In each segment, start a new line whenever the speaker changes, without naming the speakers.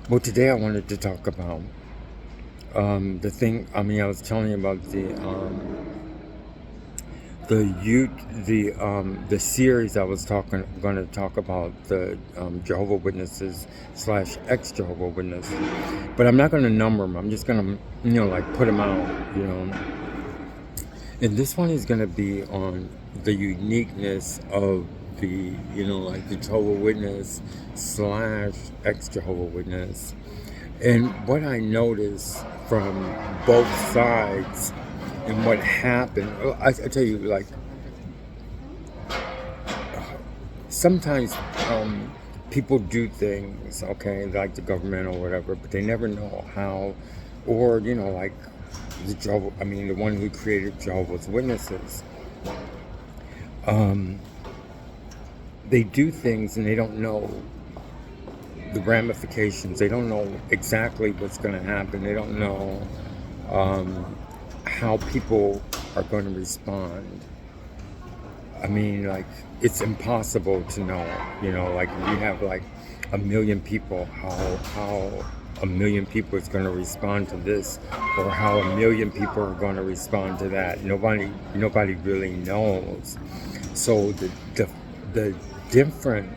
Well, today I wanted to talk about the thing. I was telling you about the series I was going to talk about the Jehovah Witnesses slash ex-Jehovah Witness, but I'm not going to number them. I'm just going to like put them out. And this one is going to be on the uniqueness of the Jehovah Witness slash ex-Jehovah Witness. And what I noticed from both sides and what happened, I tell you, like, sometimes people do things, okay, like the government or whatever, but they never know how, or, like the one who created Jehovah's Witnesses, they do things and they don't know the ramifications. They don't know exactly what's going to happen. They don't know how people are going to respond. Like, it's impossible to know, like, if you have like a million people, how a million people is going to respond to this, or how a million people are going to respond to that. Nobody really knows. So the different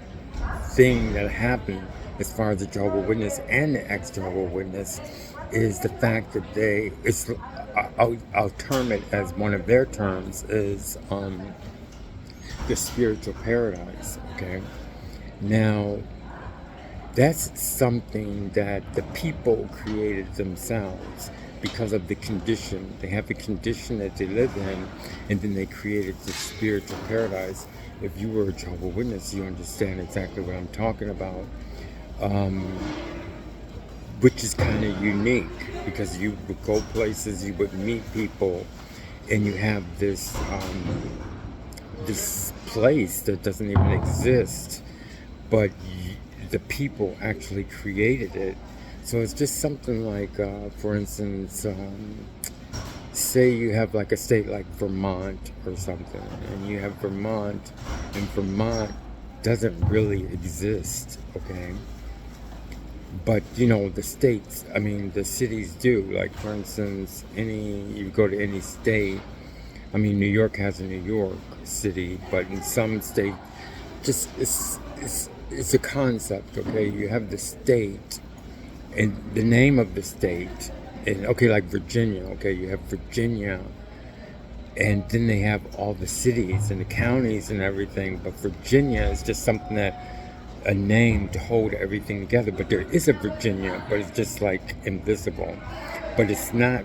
thing that happened as far as the Jehovah's Witness and the ex-Jehovah's Witness is the fact that I'll term it as one of their terms is the spiritual paradise. Okay, now that's something that the people created themselves because of the condition. They have the condition that they live in, and then they created the spiritual paradise. If you were a Jehovah's Witness, you understand exactly what I'm talking about, which is kind of unique because you would go places, you would meet people, and you have this place that doesn't even exist, but the people actually created it. So it's just something like, for instance, say you have like a state like Vermont or something, and you have Vermont, and Vermont doesn't really exist, okay? But the states, the cities do. Like, for instance, you go to any state. New York has a New York City, but in some states, just it's a concept, okay? You have the state and the name of the state, and okay, like Virginia, okay, you have Virginia, and then they have all the cities and the counties and everything. But Virginia is just something a name to hold everything together. But there is a Virginia, but it's just like invisible. But it's not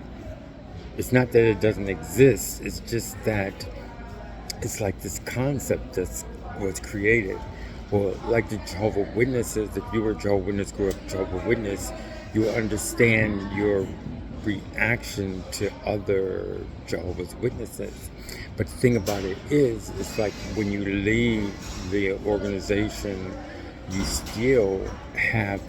that it doesn't exist. It's just that it's like this concept that was created. Well, like the Jehovah's Witnesses, if you were a Jehovah's Witness, grew up Jehovah's Witness, you understand your reaction to other Jehovah's Witnesses. But the thing about it is, it's like when you leave the organization, you still have,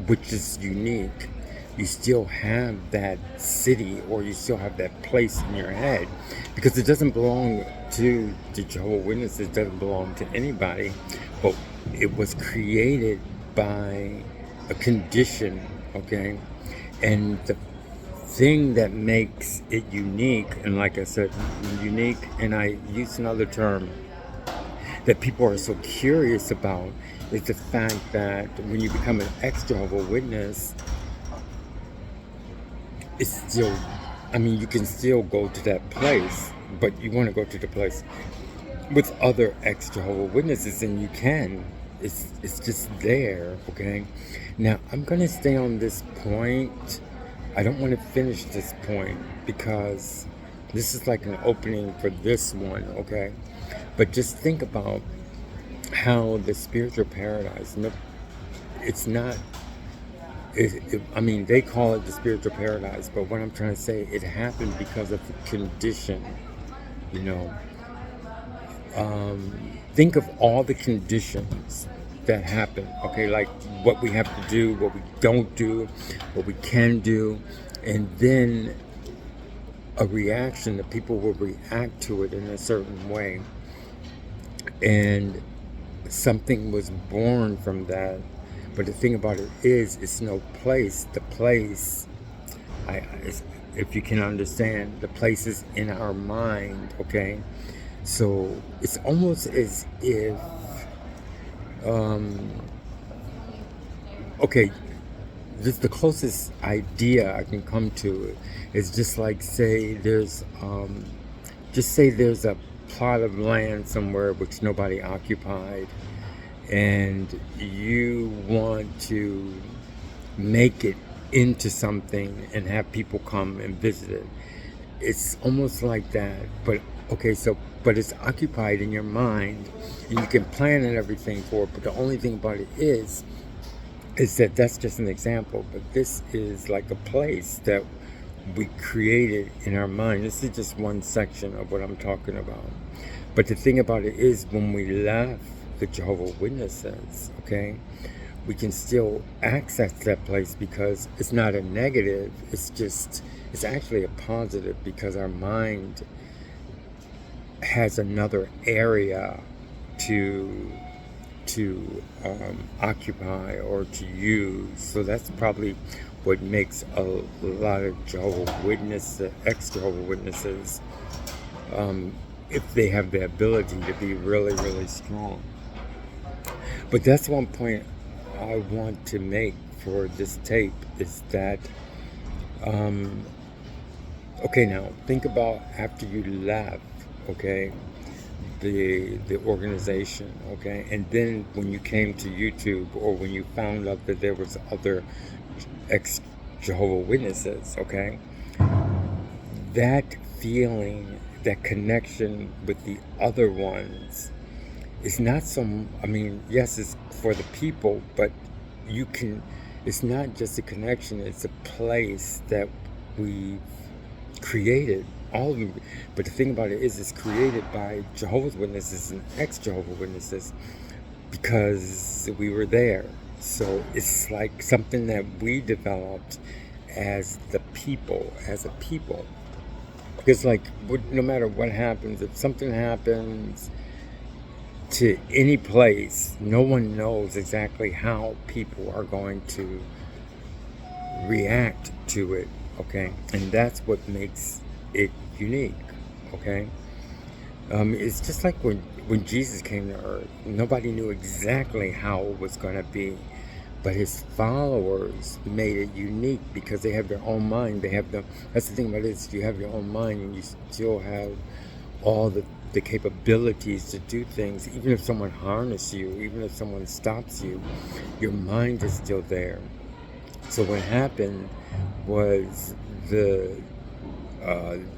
which is unique, you still have that city, or you still have that place in your head, because it doesn't belong to the Jehovah's Witnesses, it doesn't belong to anybody, but it was created by a condition, okay? And the thing that makes it unique, and like I said, unique, and I use another term that people are so curious about, is the fact that when you become an ex-Jehovah's Witness, it's still, you can still go to that place, but you want to go to the place with other ex-Jehovah's Witnesses, and you can. It's just there, okay? Now, I'm going to stay on this point. I don't want to finish this point because this is like an opening for this one, okay? But just think about how the spiritual paradise, it's not, they call it the spiritual paradise, but what I'm trying to say, it happened because of the condition, you know. Think of all the conditions that happen, okay, like what we have to do, what we don't do, what we can do, and then a reaction that people will react to it in a certain way. And something was born from that, But the thing about it is, it's no place. The place, if you can understand, the place is in our mind, okay? So it's almost as if, um, okay, just the closest idea I can come to is just like just say there's a plot of land somewhere which nobody occupied, and you want to make it into something and have people come and visit it. It's almost like that, but okay, but it's occupied in your mind, and you can plan and everything for it, but the only thing about it is that that's just an example, but this is like a place that we created in our mind. This is just one section of what I'm talking about. But the thing about it is, when we left the Jehovah's Witnesses, okay, we can still access that place because it's not a negative, it's actually a positive, because our mind has another area to occupy or to use. So that's probably what makes a lot of Jehovah's Witnesses, ex-Jehovah's Witnesses, if they have the ability to be really, really strong. But that's one point I want to make for this tape, is that, okay, now think about after you left, okay, the organization, okay, and then when you came to YouTube, or when you found out that there was other ex-Jehovah's Witnesses, okay, that feeling, that connection with the other ones is not yes, it's for the people, but it's not just a connection, it's a place that we created, all of them. But the thing about it is, it's created by Jehovah's Witnesses and ex-Jehovah's Witnesses because we were there. So it's like something that we developed as a people. Because no matter what happens, if something happens to any place, no one knows exactly how people are going to react to it, okay? And that's what makes it unique, okay? It's just like when Jesus came to earth, nobody knew exactly how it was going to be, but his followers made it unique because they have their own mind. That's the thing about it, is you have your own mind, and you still have all the capabilities to do things. Even if someone harnesses you, even if someone stops you, your mind is still there. So what happened was the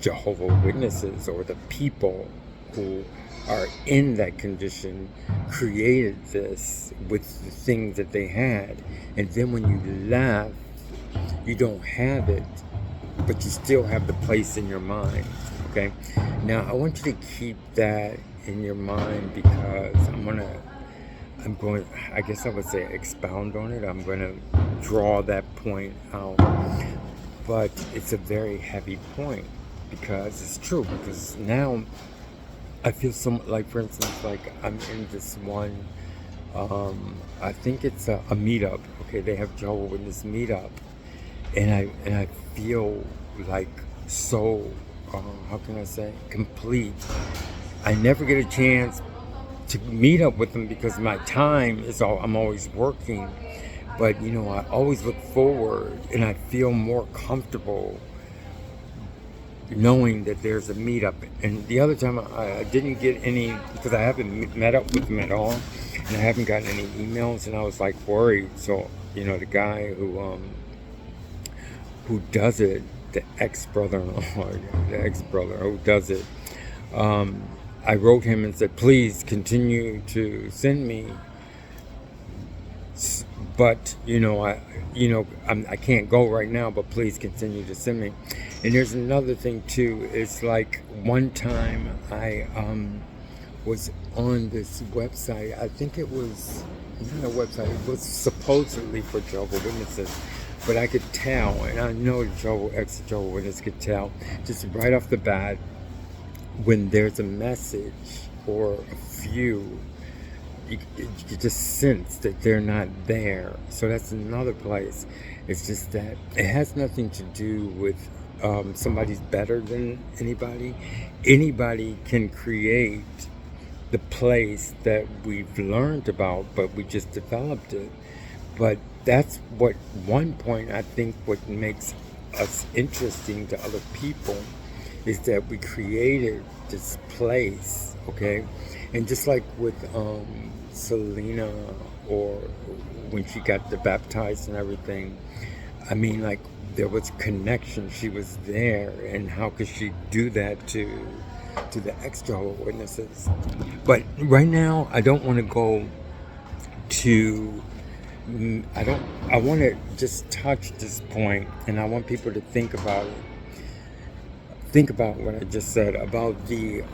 Jehovah's Witnesses, or the people who are in that condition, created this with the things that they had. And then when you left, you don't have it, but you still have the place in your mind, okay? Now, I want you to keep that in your mind, because I'm going, I guess I would say, expound on it. I'm going to draw that point out. But it's a very heavy point, because it's true. Because now I feel like, for instance, like I'm in this one, I think it's a meetup. Okay, they have Jehovah's Witness meetup, and I feel like so, how can I say, complete. I never get a chance to meet up with them because my time is I'm always working. But I always look forward, and I feel more comfortable knowing that there's a meetup. And the other time I didn't get any, because I haven't met up with them at all, and I haven't gotten any emails, and I was like worried. So the guy who does it, the ex-brother-in-law, the ex-brother who does it, I wrote him and said, please continue to send me, but I can't go right now, but please continue to send me. And there's another thing too. It's like one time I was on this website. I think it was not a website. It was supposedly for Jehovah's Witnesses, but I could tell, and I know ex-Jehovah's Witnesses could tell, just right off the bat, when there's a message or a few, you just sense that they're not there. So that's another place. It's just that it has nothing to do with somebody's better than anybody. Anybody can create the place that we've learned about, but we just developed it. But that's what one point I think what makes us interesting to other people is that we created this place, okay? And just like with Selena, or when she got baptized and everything, I mean, like, there was connection. She was there, and how could she do that to the ex-Jehovah Witnesses? But right now, I don't want to go to. I want to just touch this point, and I want people to think about it. Think about what I just said about the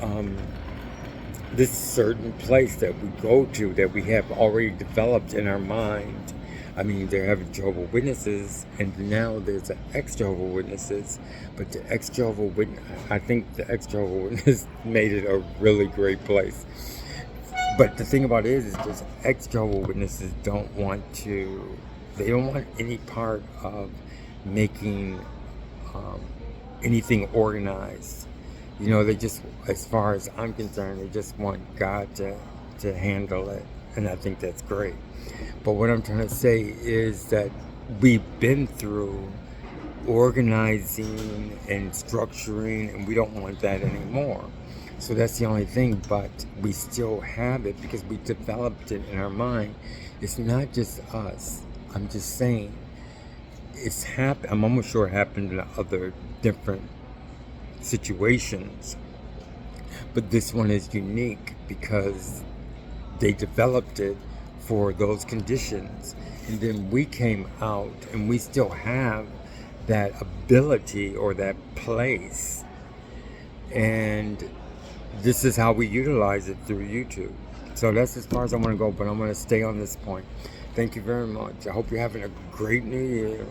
this certain place that we go to that we have already developed in our mind. I mean, there have Jehovah Witnesses, and now there's an ex-Jehovah Witnesses. But the ex-Jehovah Witness, I think the ex-Jehovah Witness made it a really great place. But the thing about it is just ex-Jehovah Witnesses don't want any part of making anything organized. You know, they just, as far as I'm concerned, they just want God to handle it. And I think that's great. But what I'm trying to say is that we've been through organizing and structuring, and we don't want that anymore. So that's the only thing, but we still have it because we developed it in our mind. It's not just us. I'm just saying, I'm almost sure it happened in other different situations. But this one is unique because they developed it for those conditions. And then we came out and we still have that ability or that place. And this is how we utilize it through YouTube. So that's as far as I want to go, but I'm going to stay on this point. Thank you very much. I hope you're having a great new year.